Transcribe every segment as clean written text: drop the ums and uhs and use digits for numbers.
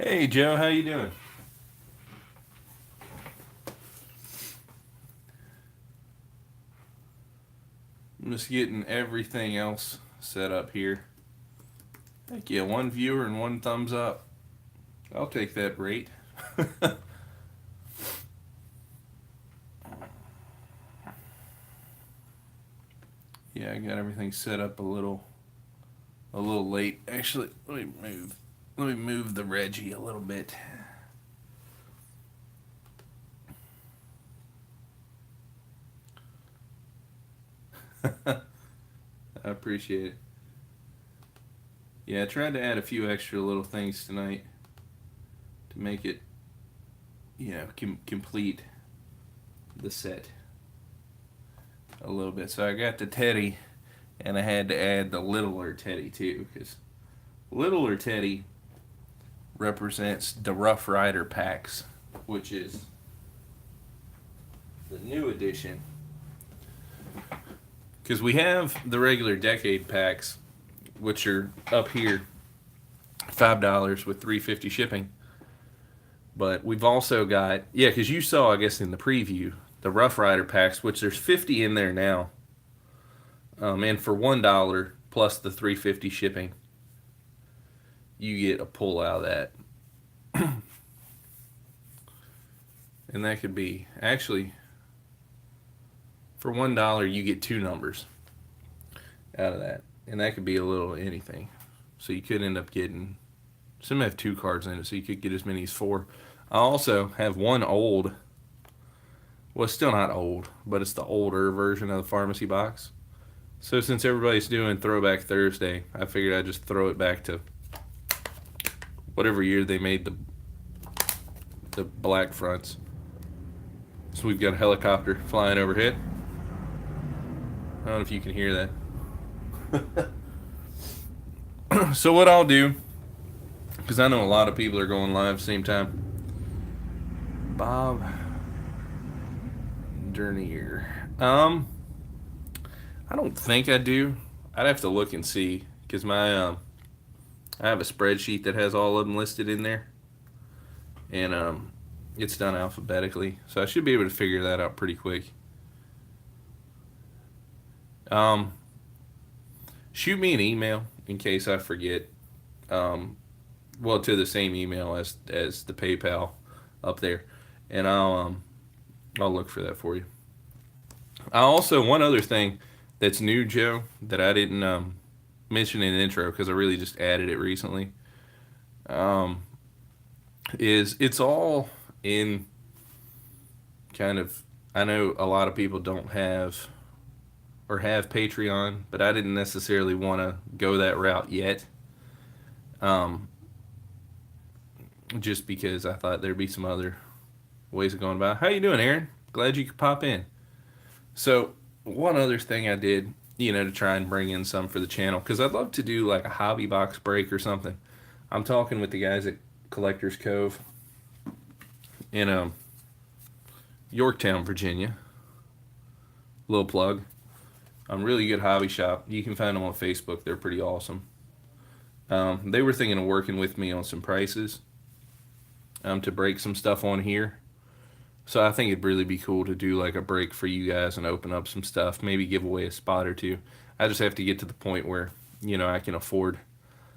Hey Joe, how you doing? I'm just getting everything else set up here. Heck yeah, one viewer and one thumbs up. I'll take that rate. Yeah, I got everything set up a little late. Actually, let me move the Reggie a little bit. I appreciate it. Yeah, I tried to add a few extra little things tonight to make it, complete the set a little bit. So I got the Teddy, and I had to add the littler Teddy too, because littler Teddy represents the Rough Rider packs, which is the new edition. Because we have the regular decade packs, which are up here, $5 with $3.50 shipping. But we've also got, yeah, because you saw, I guess, in the preview, the Rough Rider packs, which there's 50 in there now. And for $1 plus the $3.50 shipping, you get a pull out of that. And that could be, actually, for $1, you get two numbers out of that. And that could be a little anything. So you could end up getting, some have two cards in it, so you could get as many as four. I also have one old, well, it's still not old, but it's the older version of the pharmacy box. So since everybody's doing Throwback Thursday, I figured I'd just throw it back to whatever year they made the black fronts. So we've got a helicopter flying overhead. I don't know if you can hear that. So what I'll do, because I know a lot of people are going live at the same time. Bob Dernier. I don't think I do. I'd have to look and see, because I have a spreadsheet that has all of them listed in there, and it's done alphabetically, so I should be able to figure that out pretty quick. Um, Shoot me an email in case I forget. Um, well, to the same email as the PayPal up there, and I'll look for that for you. I also, one other thing that's new, Joe, that I didn't mention in the intro because I really just added it recently. Um, is it's all in kind of, I know a lot of people don't have or have Patreon, but I didn't necessarily want to go that route yet. Um, just because I thought there'd be some other ways of going about. How you doing, Aaron? Glad you could pop in. So one other thing I did, to try and bring in some for the channel, because I'd love to do like a hobby box break or something. I'm talking with the guys at Collectors Cove in Yorktown, Virginia. Little plug. Really good hobby shop. You can find them on Facebook. They're pretty awesome. They were thinking of working with me on some prices to break some stuff on here. So I think it'd really be cool to do like a break for you guys and open up some stuff. Maybe give away a spot or two. I just have to get to the point where, I can afford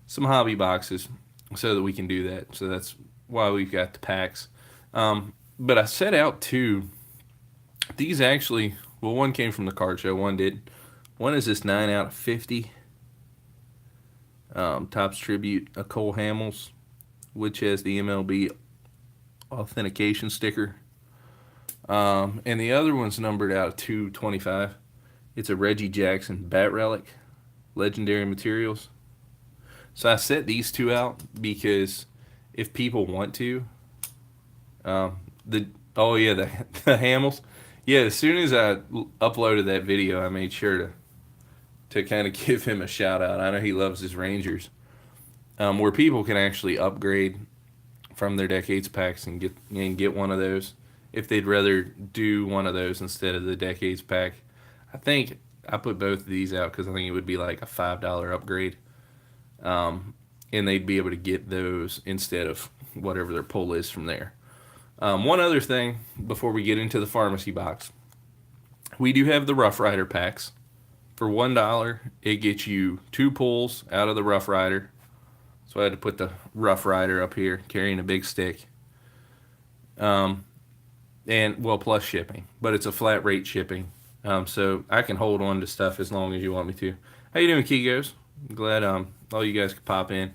some hobby boxes so that we can do that. So that's why we've got the packs. But I set out to, these actually, well, one came from the card show, one did. One is this 9 out of 50 Topps Tribute of Cole Hamels, which has the MLB authentication sticker. And the other one's numbered out of 225. It's a Reggie Jackson Bat Relic, Legendary Materials. So I set these two out because if people want to, the oh yeah, the Hamels, yeah. As soon as I uploaded that video, I made sure to kind of give him a shout out. I know he loves his Rangers, where people can actually upgrade from their decades packs and get one of those if they'd rather do one of those instead of the decades pack. I think I put both of these out because I think it would be like a $5 upgrade, and they'd be able to get those instead of whatever their pull is from there. One other thing before we get into the pharmacy box, we do have the Rough Rider packs. For $1, it gets you 2 pulls out of the Rough Rider. So I had to put the Rough Rider up here carrying a big stick. And well, plus shipping, but it's a flat rate shipping. So I can hold on to stuff as long as you want me to. How you doing, Kegos? Glad all you guys could pop in.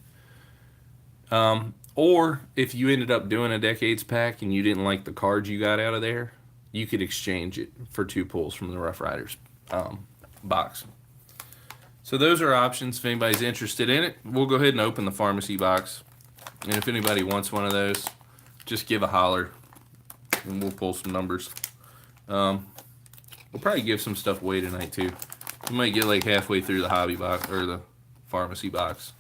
Or if you ended up doing a Decades pack and you didn't like the cards you got out of there, you could exchange it for 2 pulls from the Rough Riders box. So those are options if anybody's interested in it. We'll go ahead and open the pharmacy box. And if anybody wants one of those, just give a holler and we'll pull some numbers. We'll probably give some stuff away tonight too. We might get like halfway through the hobby box or the pharmacy box.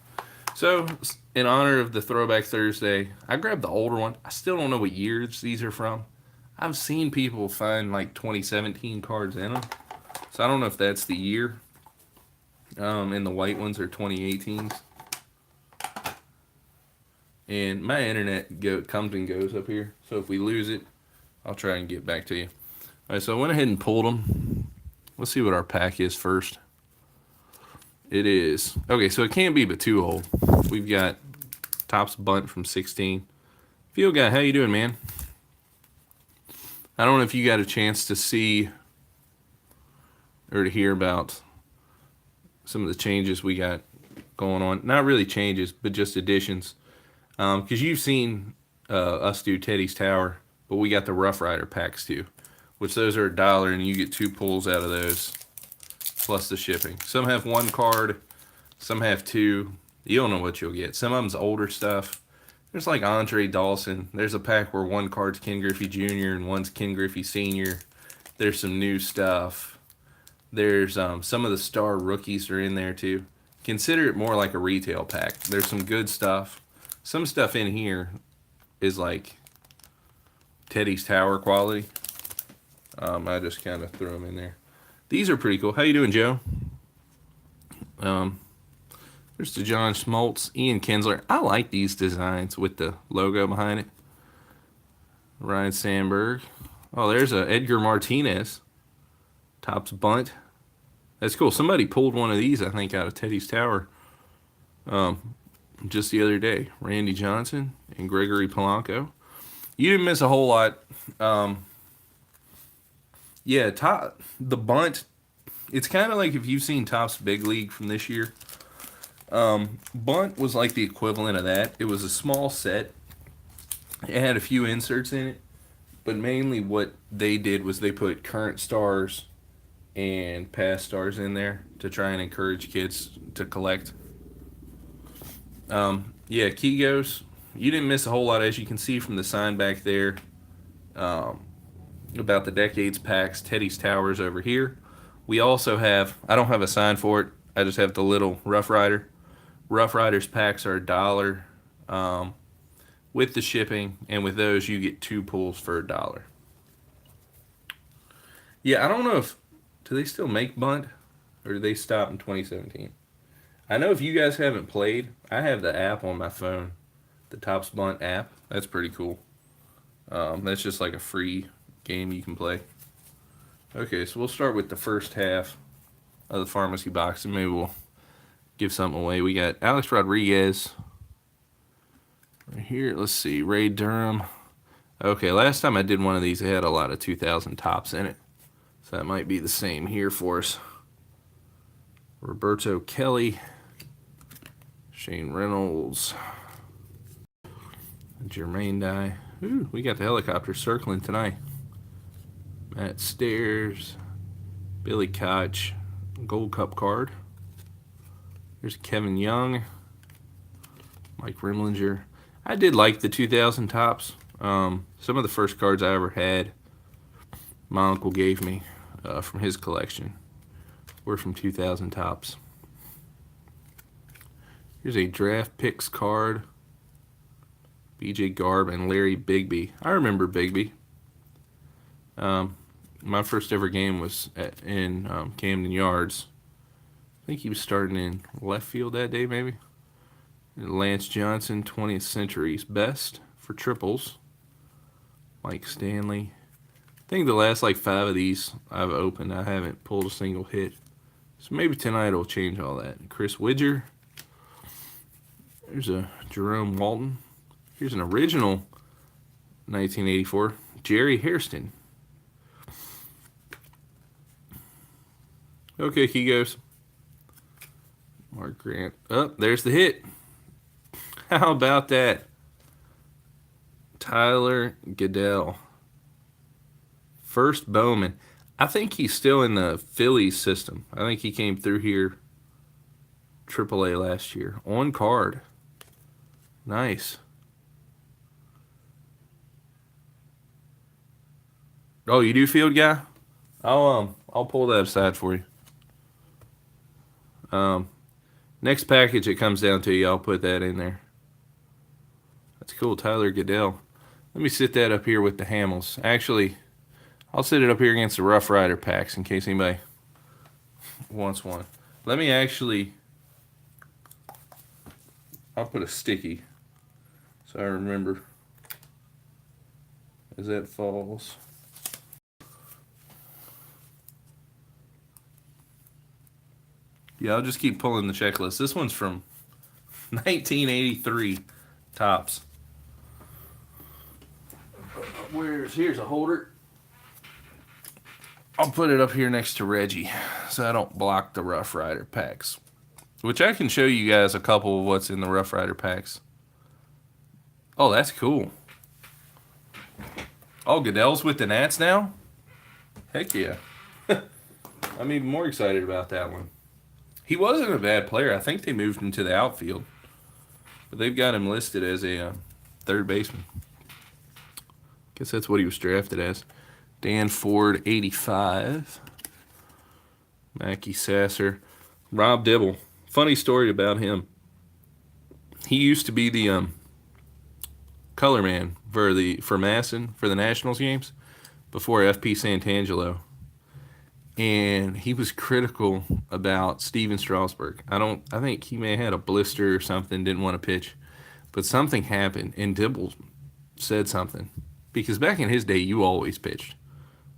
So in honor of the Throwback Thursday, I grabbed the older one. I still don't know what years these are from. I've seen people find like 2017 cards in them. So I don't know if that's the year. And the white ones are 2018s. And my internet comes and goes up here. So if we lose it, I'll try and get back to you. All right, so I went ahead and pulled them. Let's see what our pack is first. It is. Okay, so it can't be but 2 old. We've got Topps Bunt from 16. Field Guy, how you doing, man? I don't know if you got a chance to see or to hear about some of the changes we got going on. Not really changes, but just additions. Because you've seen us do Teddy's Tower, but we got the Rough Rider packs too, which those are $1 and you get 2 pulls out of those, plus the shipping. Some have 1 card, some have 2. You don't know what you'll get. Some of them's older stuff. There's like Andre Dawson. There's a pack where 1 card's Ken Griffey Jr. and 1's Ken Griffey Sr. There's some new stuff. There's some of the star rookies are in there too. Consider it more like a retail pack. There's some good stuff. Some stuff in here is like Teddy's Tower quality. I just kind of threw them in there. These are pretty cool. How you doing, Joe? There's the John Schmaltz, Ian Kinsler. I like these designs with the logo behind it. Ryan Sandberg. Oh, there's a Edgar Martinez. Topps Bunt. That's cool. Somebody pulled one of these, I think, out of Teddy's Tower just the other day. Randy Johnson and Gregory Polanco. You didn't miss a whole lot. Yeah, the Bunt, it's kind of like if you've seen Topps Big League from this year. Bunt was like the equivalent of that. It was a small set. It had a few inserts in it, but mainly what they did was they put current stars and past stars in there to try and encourage kids to collect. Yeah, Kegos, you didn't miss a whole lot, as you can see from the sign back there. About the Decades packs, Teddy's Towers over here. We also have, I don't have a sign for it, I just have the little Rough Rider. Rough Riders packs are $1 with the shipping, and with those you get 2 pulls for $1. Yeah, I don't know if, do they still make Bunt, or did they stop in 2017? I know if you guys haven't played, I have the app on my phone, the Topps Bunt app. That's pretty cool. That's just like a free game you can play. Okay, so we'll start with the first half of the pharmacy box, and maybe we'll give something away. We got Alex Rodriguez right here. Let's see, Ray Durham. Okay, last time I did one of these, it had a lot of 2000 Topps in it, so that might be the same here for us. Roberto Kelly, Shane Reynolds, Jermaine Dye. Ooh, we got the helicopter circling tonight. Matt Stairs, Billy Koch, Gold Cup card. There's Kevin Young, Mike Rimlinger. I did like the 2000 Topps. Some of the first cards I ever had, my uncle gave me from his collection, were from 2000 Topps. Here's a draft picks card. BJ Garb and Larry Bigby. I remember Bigby. My first ever game was in Camden Yards. I think he was starting in left field that day, maybe. Lance Johnson, 20th Century's Best for triples. Mike Stanley. I think the last like 5 of these I've opened, I haven't pulled a single hit. So maybe tonight will change all that. Chris Widger. There's a Jerome Walton. Here's an original 1984 Jerry Hairston. Okay, he goes. Mark Grant. Oh, there's the hit. How about that? Tyler Goodell. First Bowman. I think he's still in the Phillies system. I think he came through here AAA last year. On card. Nice. Oh, you do field guy? I'll pull that aside for you. Next package it comes down to you, I'll put that in there. That's cool, Tyler Goodell. Let me sit that up here with the Hamels. Actually, I'll sit it up here against the Rough Rider packs in case anybody wants one. Let me actually, I'll put a sticky so I remember as that falls. Yeah, I'll just keep pulling the checklist. This one's from 1983 Topps. Here's a holder. I'll put it up here next to Reggie so I don't block the Rough Rider packs. Which I can show you guys a couple of what's in the Rough Rider packs. Oh, that's cool. Oh, Goodell's with the Nats now? Heck yeah. I'm even more excited about that one. He wasn't a bad player. I think they moved him to the outfield. But they've got him listed as a third baseman. Guess that's what he was drafted as. Dan Ford, 85. Mackie Sasser. Rob Dibble. Funny story about him. He used to be the color man for Masson for the Nationals games before F.P. Santangelo. And he was critical about Steven Strasburg. I think he may have had a blister or something, didn't want to pitch. But something happened, and Dibble said something. Because back in his day, you always pitched.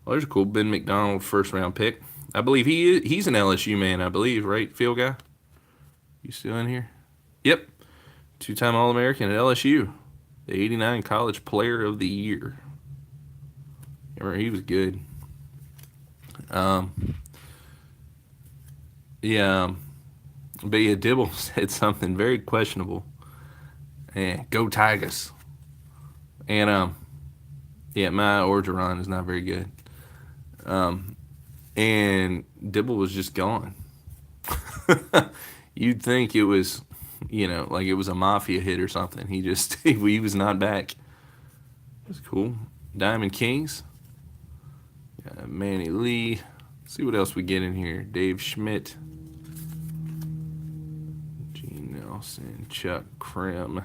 Well, there's a cool Ben McDonald first-round pick. I believe he's an LSU man, I believe, right, field guy? You still in here? Yep. 2-time All-American at LSU. The 89 College Player of the Year. Remember, he was good. But yeah, Dibble said something very questionable. And go Tigers. And yeah, my Orgeron is not very good. And Dibble was just gone. You'd think it was, like it was a mafia hit or something. He was not back. That's cool. Diamond Kings. Manny Lee. Let's see what else we get in here. Dave Schmidt. Gene Nelson. Chuck Krim.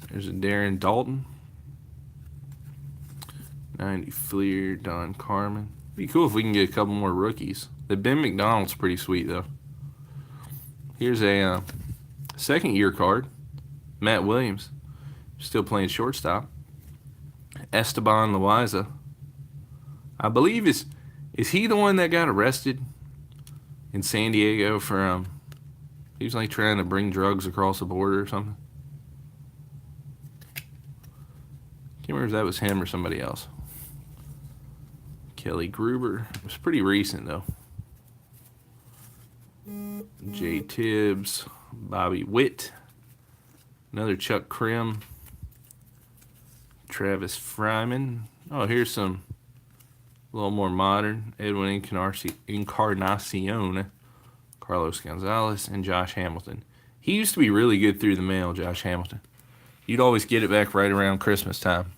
There's a Darren Dalton. 90 Fleer. Don Carmen. Be cool if we can get a couple more rookies. The Ben McDonald's pretty sweet, though. Here's a second-year card. Matt Williams. Still playing shortstop. Esteban Loaiza. I believe is he the one that got arrested in San Diego for he was like trying to bring drugs across the border or something? Can't remember if that was him or somebody else. Kelly Gruber. It was pretty recent though. Jay Tibbs, Bobby Witt, another Chuck Krim, Travis Fryman. Oh, here's some a little more modern. Edwin Encarnacion, Carlos Gonzalez, and Josh Hamilton. He used to be really good through the mail, Josh Hamilton. You'd always get it back right around Christmas time.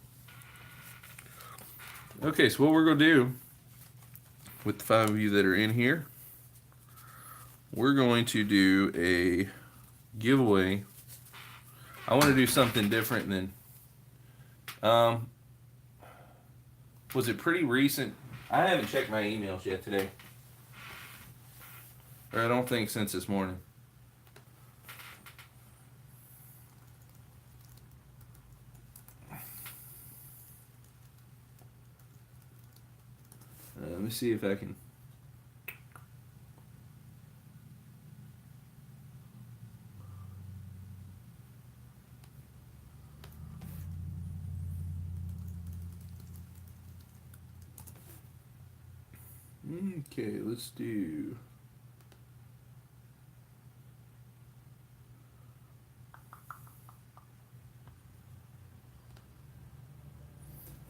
Okay, so what we're going to do with the 5 of you that are in here, we're going to do a giveaway. I want to do something different than... was it pretty recent? I haven't checked my emails yet today. Or I don't think since this morning. me see if I can. Okay, let's do.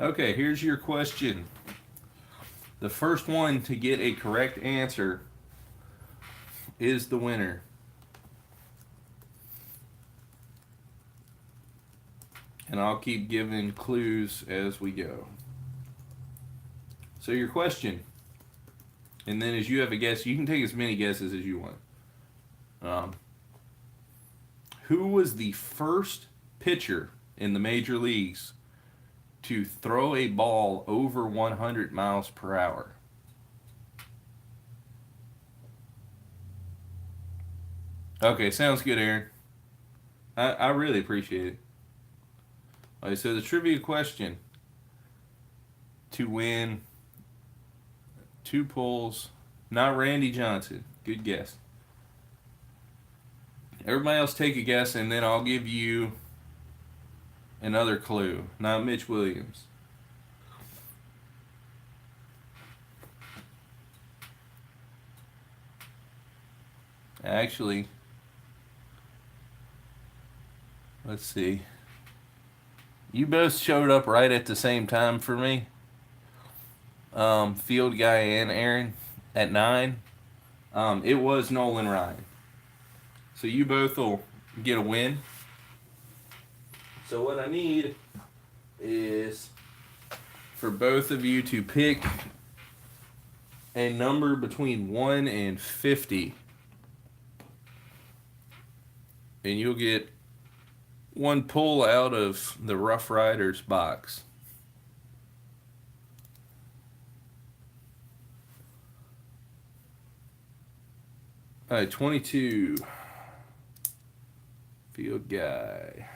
Okay, here's your question. The first one to get a correct answer is the winner. And I'll keep giving clues as we go. So your question, and then as you have a guess, you can take as many guesses as you want. Who was the first pitcher in the major leagues to throw a ball over 100 miles per hour? Okay, sounds good, Aaron. I really appreciate it. All right, so the trivia question to win 2 pulls, not Randy Johnson. Good guess. Everybody else take a guess, and then I'll give you another clue. Not Mitch Williams. Actually, let's see. You both showed up right at the same time for me. Field guy and Aaron at 9. It was Nolan Ryan. So you both will get a win. So what I need is for both of you to pick a number between 1 and 50. And you'll get 1 pull out of the Rough Riders box. All right, 22. Field guy.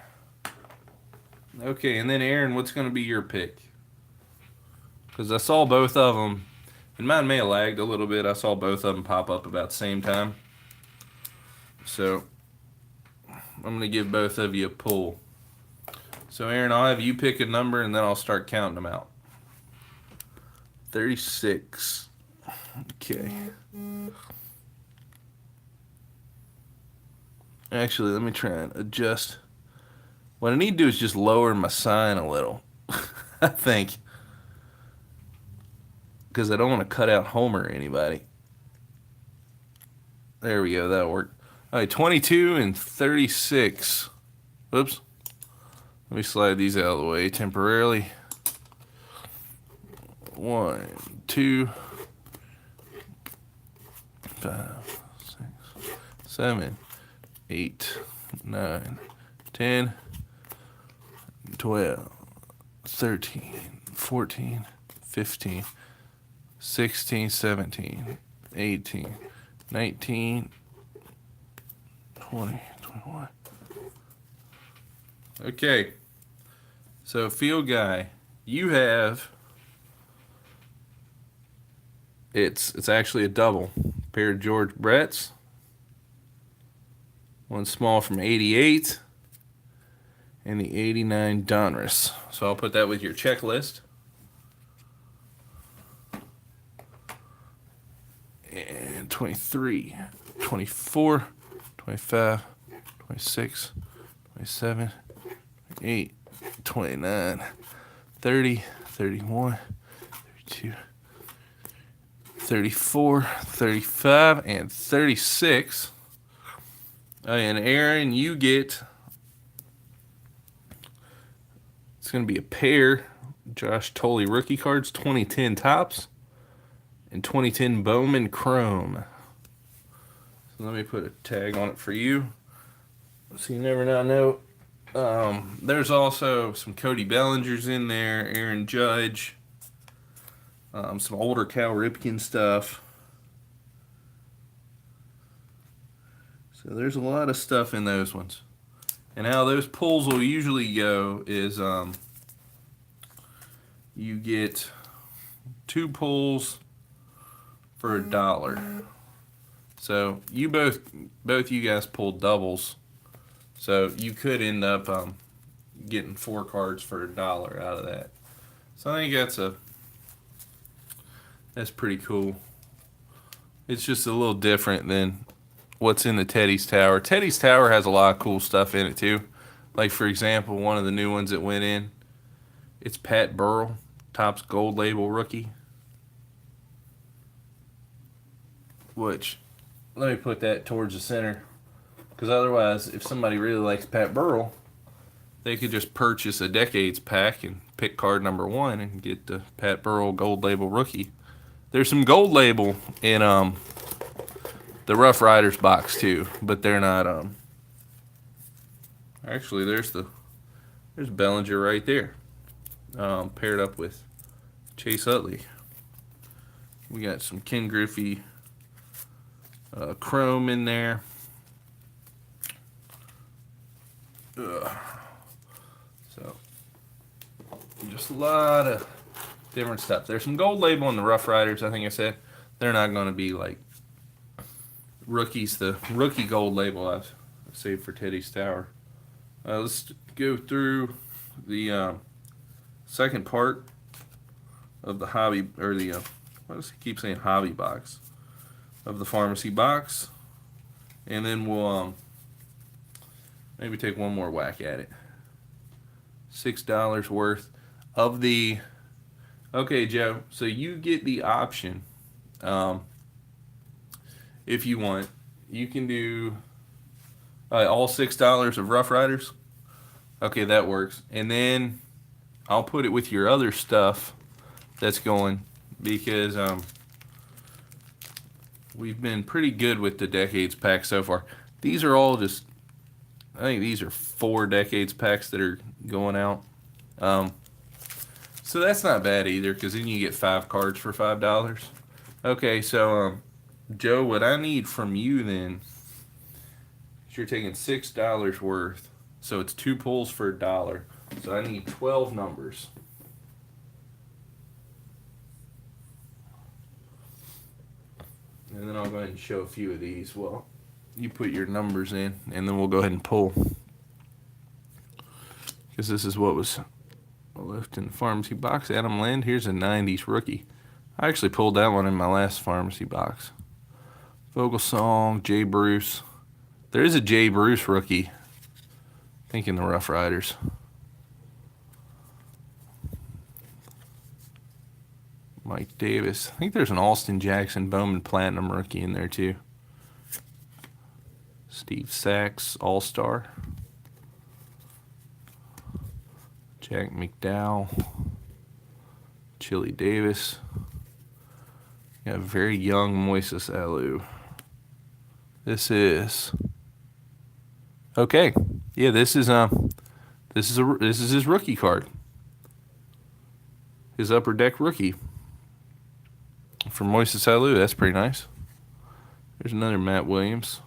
Okay, and then Aaron, what's going to be your pick? Because I saw both of them, and mine may have lagged a little bit. I saw both of them pop up about the same time. So I'm going to give both of you a pull. So Aaron, I'll have you pick a number, and then I'll start counting them out. 36. Okay. Actually, let me try and adjust. What I need to do is just lower my sign a little, I think. Because I don't want to cut out Homer or anybody. There we go, that'll work. All right, 22 and 36. Oops. Let me slide these out of the way temporarily. 1, 2, 5, 6, 7, 8, 9, 10, 12, 13, 14, 15, 16, 17, 18, 19, 20, 21. Okay. So, field guy, you have, it's actually a double. Pair of George Brett's. One small from 88. And the 89 Donruss. So I'll put that with your checklist. And 23, 24, 25, 26, 27, 28, 29, 30, 31, 32, 34, 35, and 36. And Aaron, you get, it's going to be a pair Josh Tolley rookie cards, 2010 Topps and 2010 Bowman Chrome. So let me put a tag on it for you, so you never know. There's also some Cody Bellingers in there, Aaron Judge, some older Cal Ripken stuff. So there's a lot of stuff in those ones. And how those pulls will usually go is you get 2 pulls for $1. So you both you guys pulled doubles. So you could end up getting 4 cards for $1 out of that. So I think that's pretty cool. It's just a little different than what's in the Teddy's Tower. Teddy's Tower has a lot of cool stuff in it too. Like for example, one of the new ones that went in, it's Pat Burrell, Topps Gold Label rookie. Which, let me put that towards the center, because otherwise, if somebody really likes Pat Burrell, they could just purchase a Decades pack and pick card number 1 and get the Pat Burrell Gold Label rookie. There's some Gold Label in the Rough Riders box too, but they're not actually there's Bellinger right there, paired up with Chase Utley. We got some Ken Griffey chrome in there. So just a lot of different stuff. There's some Gold Label in the Rough Riders. I think I said they're not going to be like rookies. The rookie Gold Label I've saved for Teddy's Tower. Let's go through the second part of the hobby, or the why does he keep saying hobby box, of the pharmacy box, and then we'll maybe take one more whack at it. $6 worth of the. Okay, Joe. So you get the option. If you want, you can do all $6 of Rough Riders. Okay, that works. And then I'll put it with your other stuff that's going, because we've been pretty good with the Decades pack so far. These are all just, I think these are 4 Decades packs that are going out. So that's not bad either, because then you get 5 cards for $5. Okay, so Joe, what I need from you then is you're taking $6 worth, so it's 2 pulls for $1. So I need 12 numbers. And then I'll go ahead and show a few of these. Well, you put your numbers in, and then we'll go ahead and pull, because this is what was left in the pharmacy box. Adam Land, here's a 90s rookie. I actually pulled that one in my last pharmacy box. Vogelsong, Jay Bruce. There is a Jay Bruce rookie, I think, in the Rough Riders. Mike Davis. I think there's an Alston Jackson Bowman Platinum rookie in there too. Steve Sachs, All-Star. Jack McDowell. Chili Davis. Got a very young Moises Alou. This is okay. Yeah, this is his rookie card. His Upper Deck rookie for Moises Alou. That's pretty nice. There's another Matt Williams.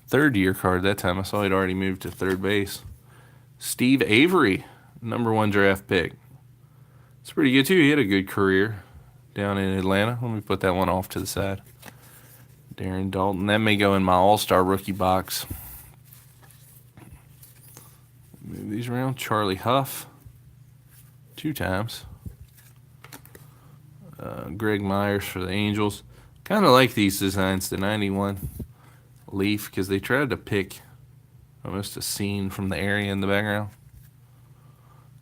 3rd-year card that time. I saw he'd already moved to third base. Steve Avery, #1 draft pick. It's pretty good too. He had a good career down in Atlanta. Let me put that one off to the side. Darren Dalton. That may go in my All-Star rookie box. Move these around. Charlie Huff. 2 times. Greg Myers for the Angels. Kind of like these designs, the 91 Leaf, because they tried to pick almost a scene from the area in the background.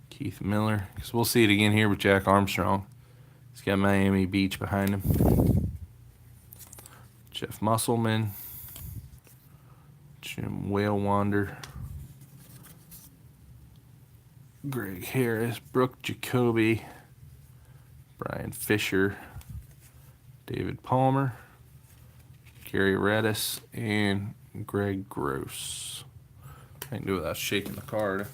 Keith Miller, because we'll see it again here with Jack Armstrong. He's got Miami Beach behind him. Jeff Musselman. Jim Whalewander. Greg Harris. Brooke Jacoby. Brian Fisher. David Palmer. Gary Redis. And Greg Gross. I can do it without shaking the card.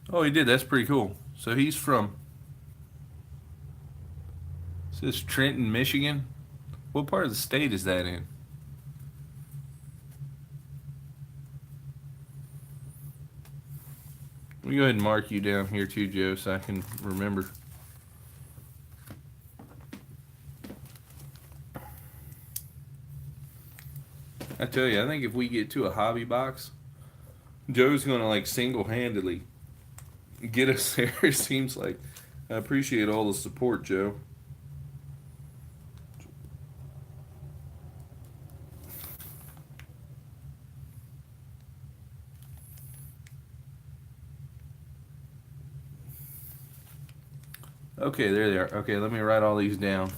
Oh, he did. That's pretty cool. So he's from, is this, Trenton, Michigan? What part of the state is that in? me go ahead and mark you down here too, Joe, so I can remember. I tell you, I think if we get to a hobby box, Joe's gonna like single-handedly get us there. It seems like. I appreciate all the support, Joe. Okay, there they are. Okay, let me write all these down.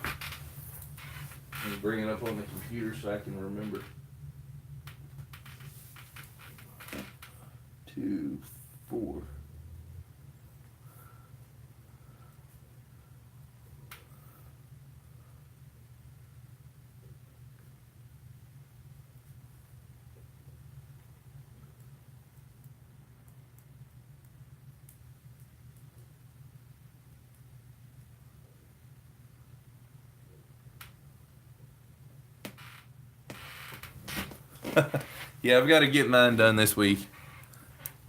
Let me bring it up on the computer so I can remember. 2, 4. Yeah, I've got to get mine done this week.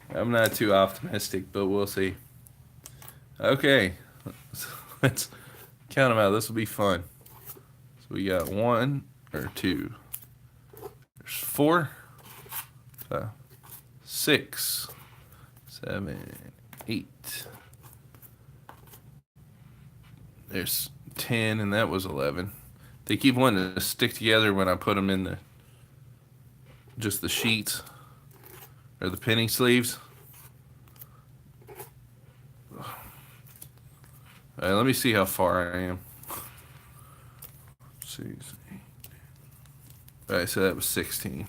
I'm not too optimistic, but we'll see. Okay, let's count them out. This will be fun. So we got 1 or 2. There's 4, 5, 6, 7, 8. There's 10, and that was 11. They keep wanting to stick together when I put them in the just the sheets or the penny sleeves. All right, let me see how far I am. 6, 8. All right, so that was 16,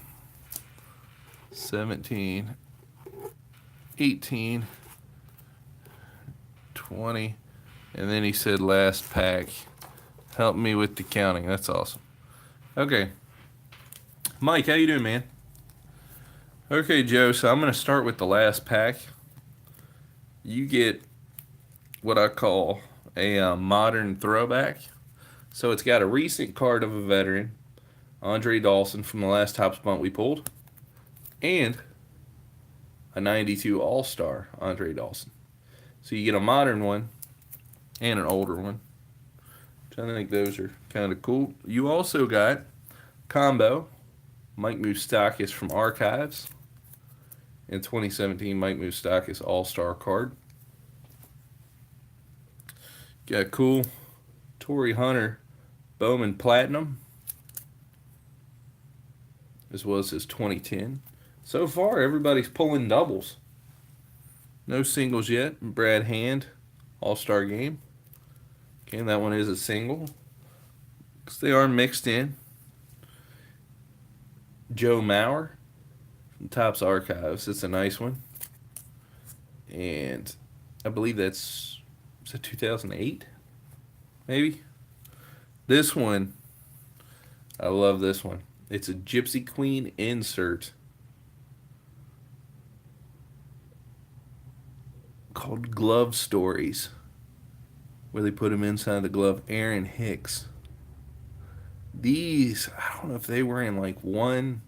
17, 18, 20, and then he said last pack. Help me with the counting. That's awesome. Okay. Mike, how you doing, man? Okay, Joe, so I'm going to start with the last pack. You get what I call a modern throwback. So it's got a recent card of a veteran, Andre Dawson from the last Topps Bunt we pulled, and a 92 All-Star Andre Dawson. So you get a modern one and an older one. I think those are kind of cool. You also got combo Mike Moustakas from Archives. In 2017, Mike Moustakas All-Star card. Got cool Torrey Hunter Bowman Platinum, as well as his 2010. So far, everybody's pulling doubles. No singles yet. Brad Hand All-Star Game. Okay, that one is a single, because they are mixed in. Joe Mauer from Topps Archives. It's a nice one. And I believe is it 2008? Maybe? This one, I love this one. It's a Gypsy Queen insert called Glove Stories, where they put him inside the glove. Aaron Hicks. These, I don't know if they were in like one,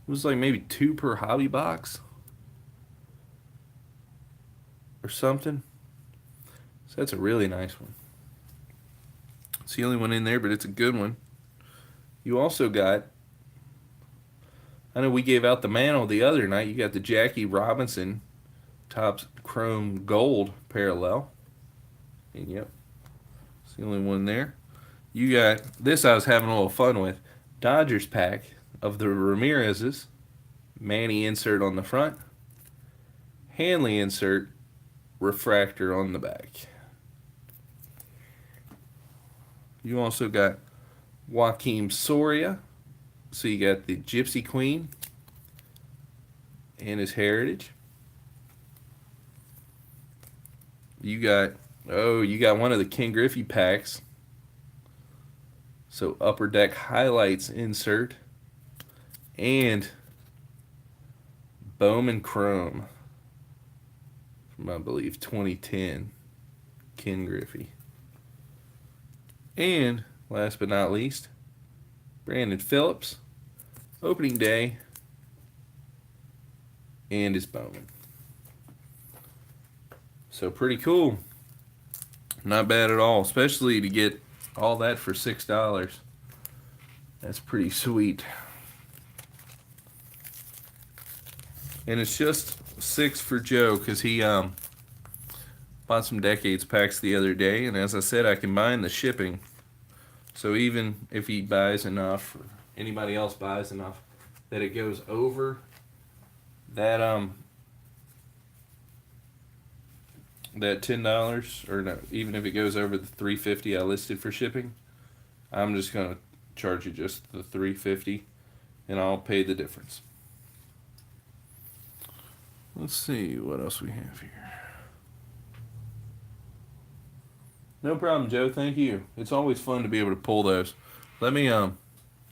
it was like maybe 2 per hobby box or something. So that's a really nice one. It's the only one in there, but it's a good one. You also got, I know we gave out the mantle the other night. You got the Jackie Robinson Topps Chrome Gold parallel. And yep, it's the only one there. You got this I was having a little fun with. Dodgers pack of the Ramirez's. Manny insert on the front. Hanley insert. Refractor on the back. You also got Joaquim Soria. So you got the Gypsy Queen and his heritage. You got one of the Ken Griffey packs. So Upper Deck Highlights insert. And Bowman Chrome from, I believe, 2010. Ken Griffey. And last but not least, Brandon Phillips. Opening day and his Bowman. So pretty cool. Not bad at all, especially to get all that for $6. That's pretty sweet. And it's just 6 for Joe because he bought some Decades packs the other day, and as I said, I combined the shipping. So even if he buys enough, or anybody else buys enough, that it goes over that that $10, or no, even if it goes over the $3.50 I listed for shipping, I'm just gonna charge you just the $3.50, and I'll pay the difference. Let's see what else we have here. No problem, Joe. Thank you. It's always fun to be able to pull those. Let me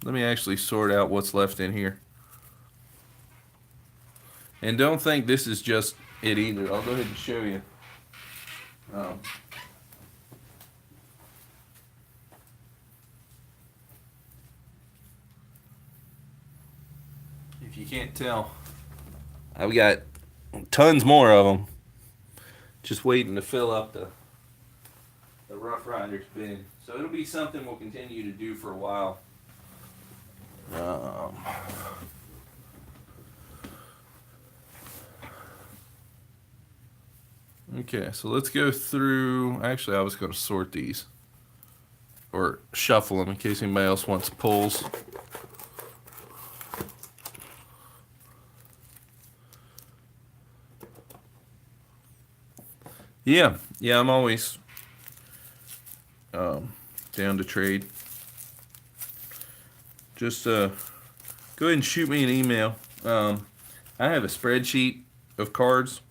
actually sort out what's left in here. And don't think this is just it either. I'll go ahead and show you. Um, if you can't tell, I've got tons more of them just waiting to fill up the Rough Riders bin. So it'll be something we'll continue to do for a while. Okay, so let's go through. Actually, I was going to sort these or shuffle them in case anybody else wants pulls. Yeah, I'm always down to trade. Just go ahead and shoot me an email. I have a spreadsheet of cards.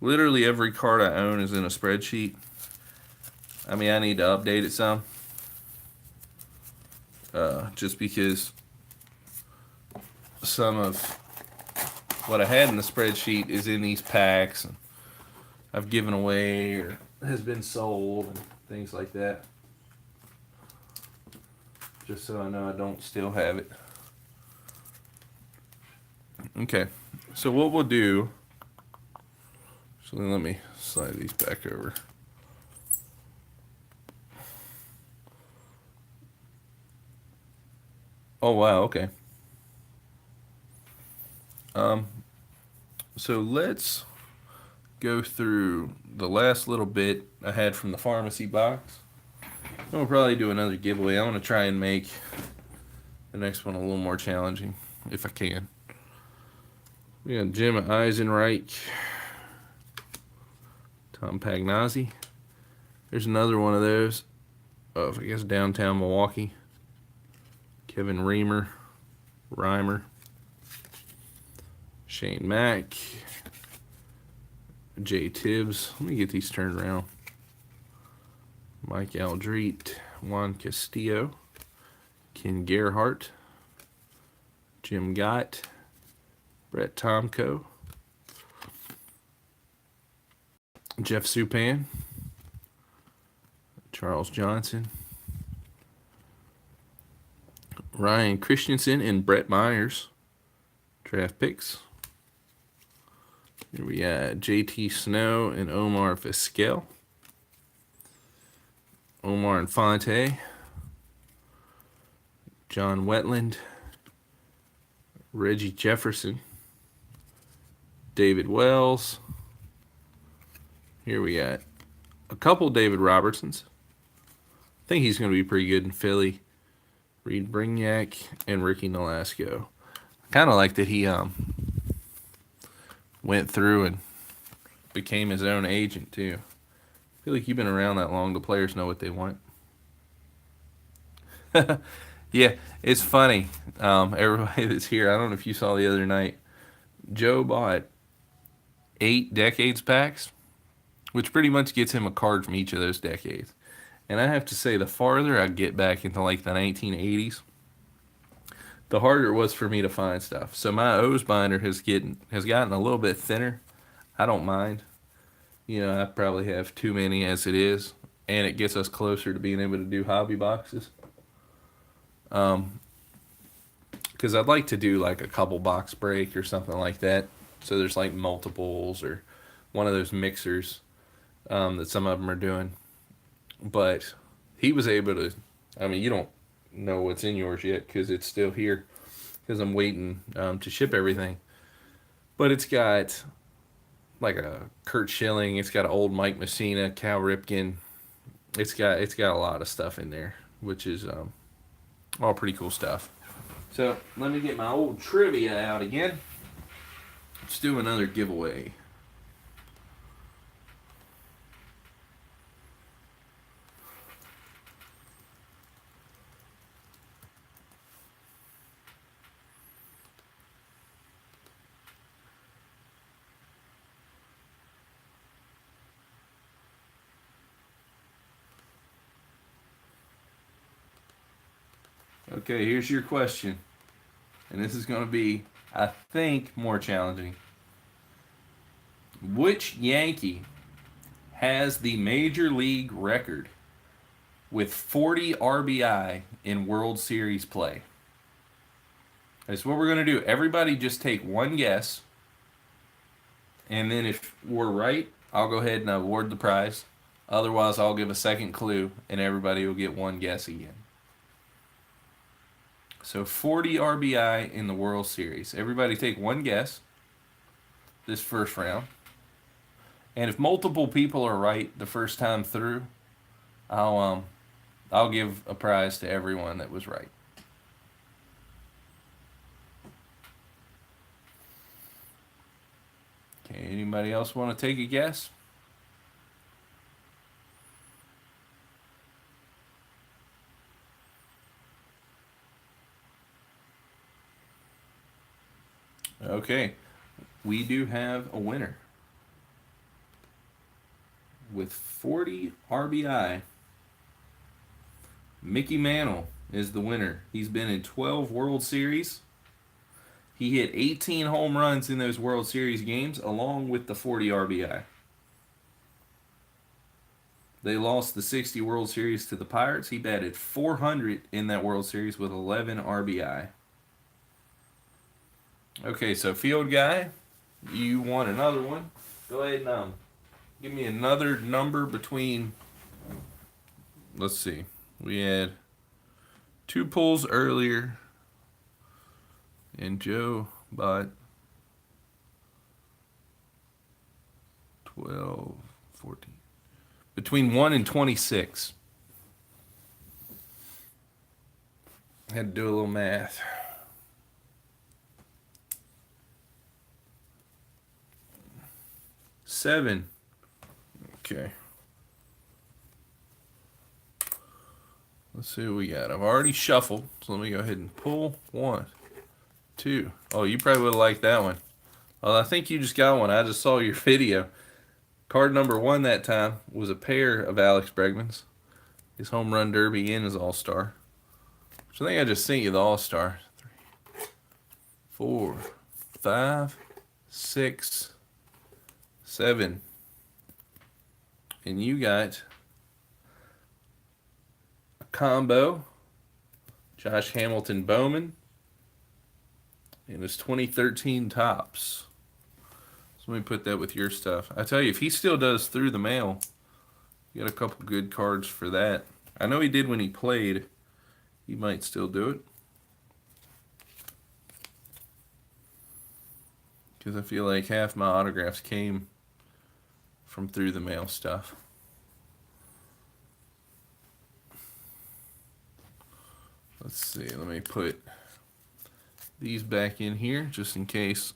Literally every card I own is in a spreadsheet. I mean, I need to update it some. Just because some of what I had in the spreadsheet is in these packs, and I've given away or has been sold and things like that. Just so I know I don't still have it. Okay, so what we'll do, so let me slide these back over. Oh wow, okay. So let's go through the last little bit I had from the pharmacy box. And we'll probably do another giveaway. I want to try and make the next one a little more challenging, if I can. We got Jim Eisenreich, Tom Pagnazzi. There's another one of those of, I guess, downtown Milwaukee. Kevin Reimer, Shane Mack, Jay Tibbs. Let me get these turned around. Mike Aldrete, Juan Castillo, Ken Gerhart, Jim Gott, Brett Tomko, Jeff Supan, Charles Johnson, Ryan Christensen, and Brett Myers. Draft picks. Here we got JT Snow and Omar Vizquel. Omar Infante, John Wetland, Reggie Jefferson, David Wells. Here we got a couple David Robertsons. I think he's going to be pretty good in Philly. Reed Brignac and Ricky Nolasco. I kind of like that he went through and became his own agent too. I feel like you've been around that long. The players know what they want. Yeah, it's funny. Everybody that's here, I don't know if you saw the other night, Joe bought 8 Decades packs, which pretty much gets him a card from each of those decades. And I have to say, the farther I get back into like the 1980s, the harder it was for me to find stuff. So my O's binder has gotten a little bit thinner. I don't mind. I probably have too many as it is, and it gets us closer to being able to do hobby boxes. Because because I'd like to do like a couple box break or something like that. So there's like multiples or one of those mixers that some of them are doing. But he was able to. I mean, you don't know what's in yours yet because it's still here because I'm waiting to ship everything. But it's got like a Kurt Schilling. It's got an old Mike Messina, Cal Ripken. It's got a lot of stuff in there, which is all pretty cool stuff. So let me get my old trivia out again. Let's do another giveaway. Okay, here's your question. And this is going to be, I think, more challenging. Which Yankee has the major league record with 40 RBI in World Series play? That's what we're going to do. Everybody just take one guess. And then if we're right, I'll go ahead and award the prize. Otherwise, I'll give a second clue and everybody will get one guess again. So 40 RBI in the World Series. Everybody take one guess this first round. And if multiple people are right the first time through, I'll give a prize to everyone that was right. Okay, anybody else want to take a guess? Okay, we do have a winner. With 40 RBI, Mickey Mantle is the winner. He's been in 12 World Series. He hit 18 home runs in those World Series games, along with the 40 RBI. They lost the 60 World Series to the Pirates. He batted 400 in that World Series with 11 RBI. Okay, so field guy, you want another one. Go ahead and give me another number between, let's see, we had 2 pulls earlier, and Joe bought 12, 14. Between 1 and 26. Had to do a little math. Seven. Okay. Let's see what we got. I've already shuffled, so let me go ahead and pull 1, 2. Oh, you probably would have liked that one. Well, I think you just got one. I just saw your video. Card number 1 that time was a pair of Alex Bregman's. His home run derby and his all-star. So I think I just sent you the all-star. 3, 4, 5, 6, 7. And you got a combo. Josh Hamilton Bowman. And his 2013 Topps. So let me put that with your stuff. I tell you, if he still does through the mail, you got a couple good cards for that. I know he did when he played. He might still do it. Because I feel like half my autographs came from through the mail stuff. Let's see, let me put these back in here just in case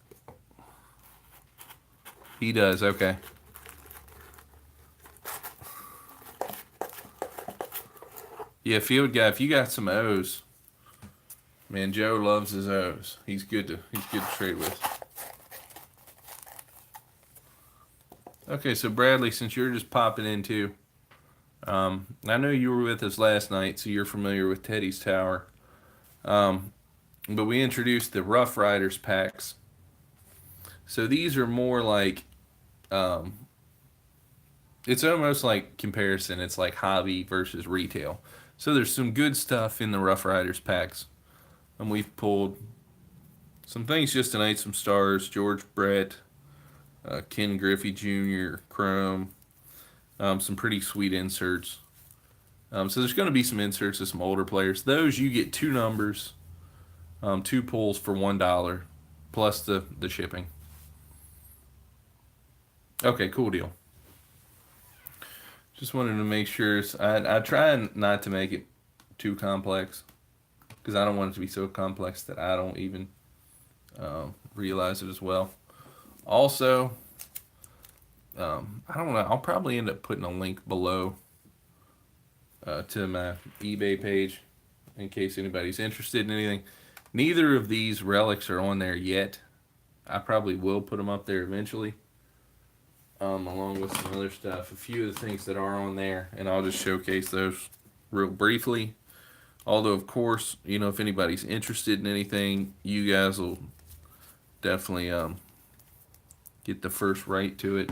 he does. Okay. Yeah, field guy, if you got some O's, man, Joe loves his O's. He's good to trade with. Okay, so Bradley, since you're just popping in too, I know you were with us last night, so you're familiar with Teddy's Tower. But we introduced the Rough Riders packs. So these are more like, it's almost like comparison. It's like hobby versus retail. So there's some good stuff in the Rough Riders packs. And we've pulled Some things just tonight. Some stars. George Brett, Ken Griffey Jr., Chrome. Some pretty sweet inserts. So there's going to be some inserts of some older players. Those you get two numbers, two pulls for $1, plus the shipping. Okay, cool deal. Just wanted to make sure. I try not to make it too complex because I don't want it to be so complex that I don't even realize it as well. Also, I don't know. I'll probably end up putting a link below to my eBay page in case anybody's interested in anything. Neither of these relics are on there yet. I probably will put them up there eventually, along with some other stuff. A few of the things that are on there, and I'll just showcase those real briefly. Although, of course, if anybody's interested in anything, you guys will definitely get the first right to it.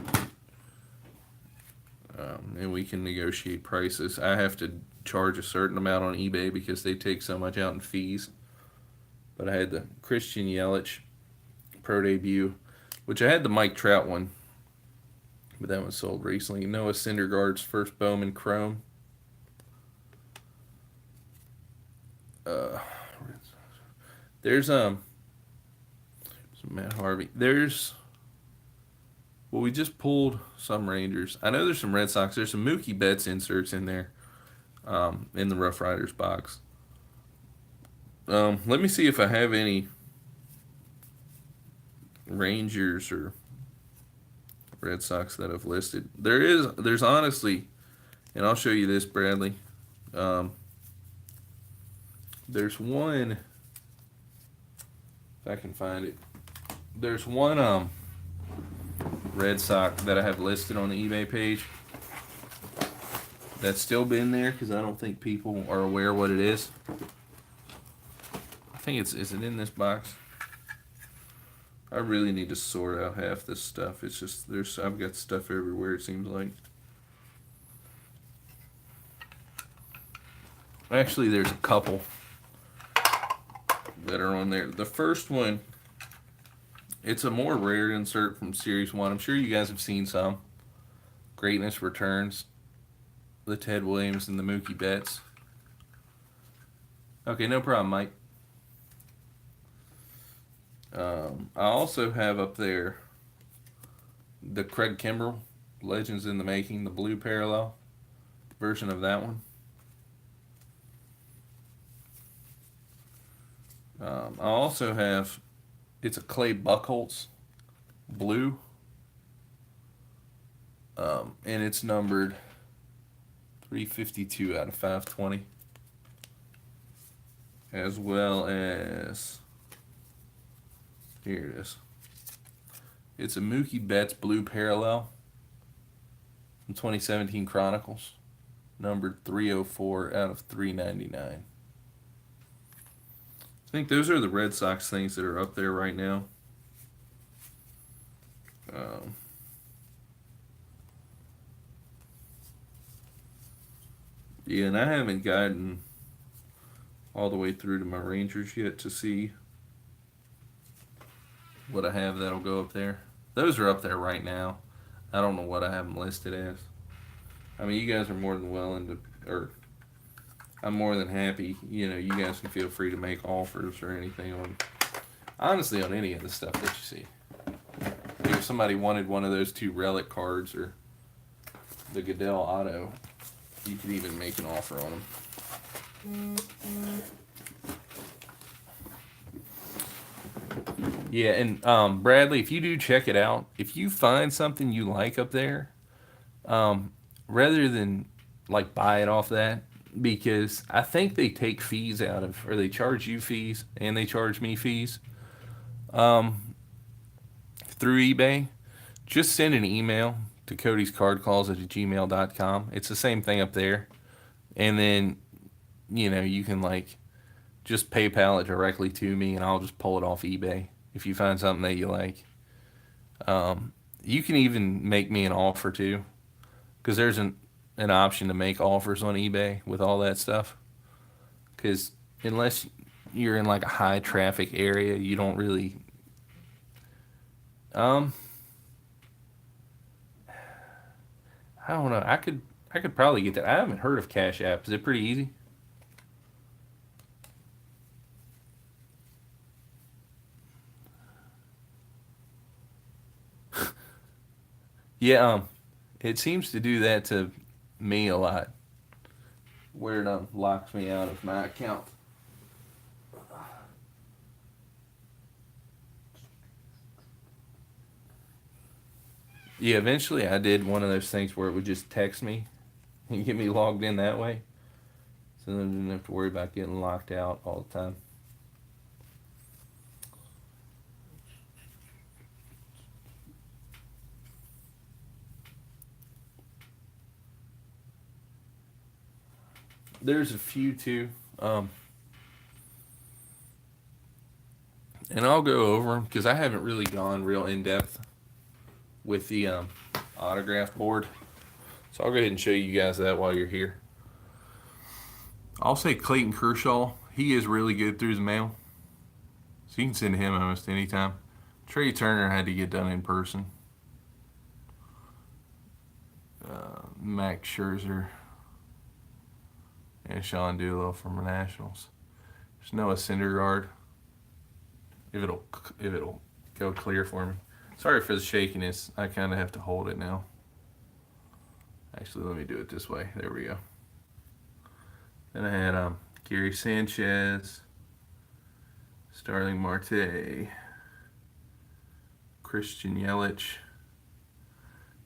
And we can negotiate prices. I have to charge a certain amount on eBay because they take so much out in fees. But I had the Christian Yelich Pro Debut, which I had the Mike Trout one, but that was sold recently. Noah Syndergaard's first Bowman Chrome. There's Matt Harvey. We just pulled some Rangers. I know there's some Red Sox. There's some Mookie Betts inserts in there, in the Rough Riders box. Let me see if I have any Rangers or Red Sox that I've listed. There's honestly, and I'll show you this, Bradley. There's one, if I can find it. There's one Red Sox that I have listed on the eBay page that's still been there because I don't think people are aware what it is. I think is it in this box? I really need to sort out half this stuff. It's just I've got stuff everywhere, it seems like. Actually, there's a couple that are on there. The first one, it's a more rare insert from Series 1. I'm sure you guys have seen some. Greatness Returns. The Ted Williams and the Mookie Betts. Okay, no problem, Mike. I also have up there the Craig Kimbrell, Legends in the Making, the blue parallel version of that one. I also have, it's a Clay Buchholz blue, and it's numbered 352 out of 520, as well as, here it is. It's a Mookie Betts blue parallel from 2017 Chronicles, numbered 304 out of 399. I think those are the Red Sox things that are up there right now. Yeah, and I haven't gotten all the way through to my Rangers yet to see what I have that'll go up there. Those are up there right now. I don't know what I have them listed as. I mean, you guys are more than willing to, or I'm more than happy. You guys can feel free to make offers or anything honestly, on any of the stuff that you see. If somebody wanted one of those two relic cards or the Goodell Auto, you could even make an offer on them. Yeah, and Bradley, if you do check it out, if you find something you like up there, rather than like buy it off that, because I think they take fees out of, or they charge you fees and they charge me fees through eBay, just send an email to codyscardcalls@gmail.com. It's the same thing up there. And then, you can just PayPal it directly to me and I'll just pull it off eBay if you find something that you like. You can even make me an offer too, because there's an option to make offers on eBay with all that stuff. Because unless you're in like a high traffic area, you don't really. Um, I don't know. I could probably get that. I haven't heard of Cash App. Is it pretty easy? Yeah. It seems to do that to me a lot, where it locks me out of my account. Yeah. Eventually, I did one of those things where it would just text me and get me logged in that way, so then I didn't have to worry about getting locked out all the time. There's a few too. Um, and I'll go over them because I haven't really gone real in depth with the autograph board. So I'll go ahead and show you guys that while you're here. I'll say Clayton Kershaw. He is really good through his mail, so you can send him almost anytime. Trey Turner had to get done in person. Max Scherzer and Sean Doolittle from the Nationals. There's Noah Syndergaard. If it'll go clear for me. Sorry for the shakiness. I kind of have to hold it now. Actually, let me do it this way. There we go. Then I had Gary Sanchez, Starling Marte, Christian Yelich.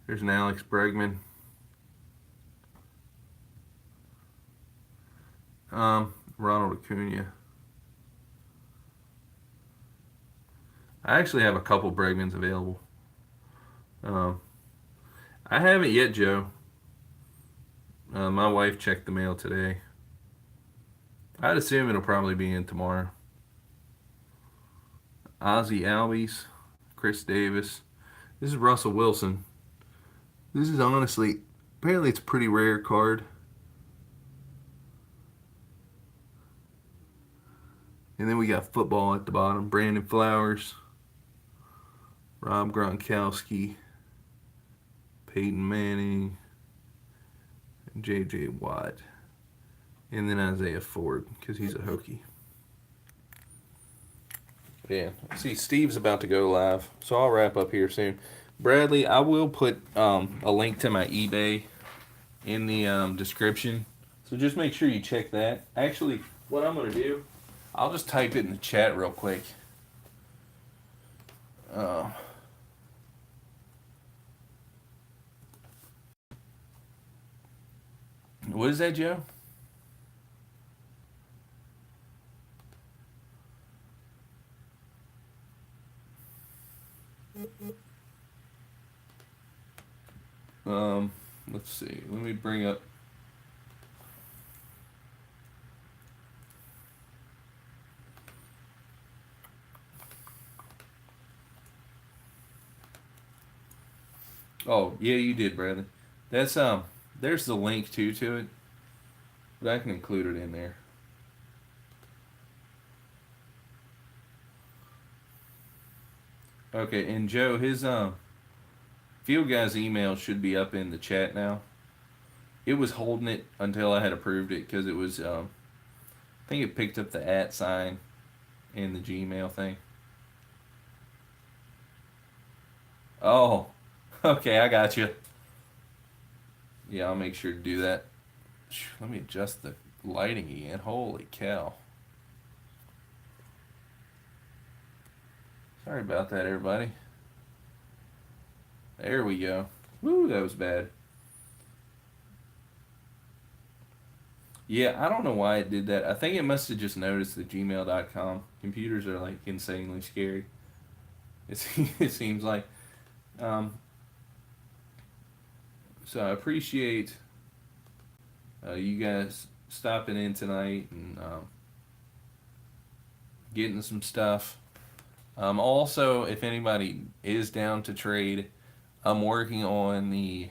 There's an Alex Bregman. Ronald Acuna. I actually have a couple Bregmans available. Um, I haven't yet, Joe. My wife checked the mail today. I'd assume it'll probably be in tomorrow. Ozzy Albies, Chris Davis. This is Russell Wilson. This is honestly, apparently it's a pretty rare card. And then we got football at the bottom. Brandon Flowers, Rob Gronkowski, Peyton Manning, and J.J. Watt. And then Isaiah Ford, because he's a Hokie. Yeah. See, Steve's about to go live, so I'll wrap up here soon. Bradley, I will put a link to my eBay in the description. So just make sure you check that. Actually, what I'm going to do, I'll just type it in the chat real quick. Uh, what is that, Joe? Um, let's see. Let me bring up. Oh, yeah, you did, Bradley. That's there's the link too to it, but I can include it in there. Okay, and Joe, his field guy's email should be up in the chat now. It was holding it until I had approved it because it was I think it picked up the at sign in the Gmail thing. Oh, okay, I got you. Yeah, I'll make sure to do that. Let me adjust the lighting again. Holy cow. Sorry about that, everybody. There we go. Woo, that was bad. Yeah, I don't know why it did that. I think it must have just noticed that gmail.com computers are like insanely scary. It, it seems like. Um, so I appreciate you guys stopping in tonight and getting some stuff. Also, if anybody is down to trade, I'm working on the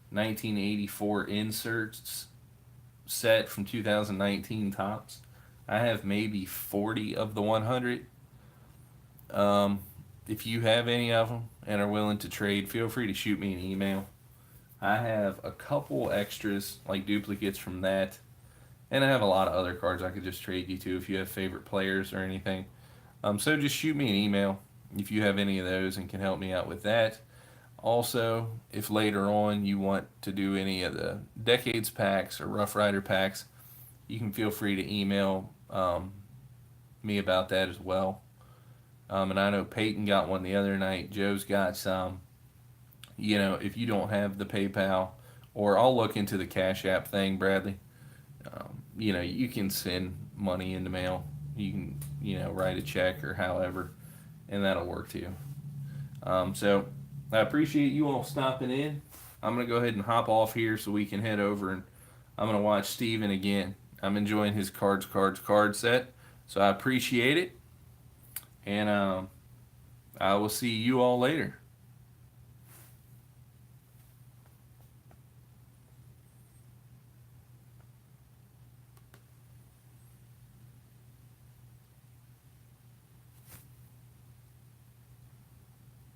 1984 inserts set from 2019 tops. I have maybe 40 of the 100. Um, if you have any of them and are willing to trade, feel free to shoot me an email. I have a couple extras, like duplicates from that. And I have a lot of other cards I could just trade you to if you have favorite players or anything. So just shoot me an email if you have any of those and can help me out with that. Also, if later on you want to do any of the Decades packs or Rough Rider packs, you can feel free to email me about that as well. And I know Peyton got one the other night. Joe's got some. If you don't have the PayPal, or I'll look into the Cash App thing, Bradley. You can send money in the mail. You can, write a check or however, and that'll work too. So I appreciate you all stopping in. I'm going to go ahead and hop off here so we can head over and I'm going to watch Steven again. I'm enjoying his card set. So I appreciate it. And I will see you all later.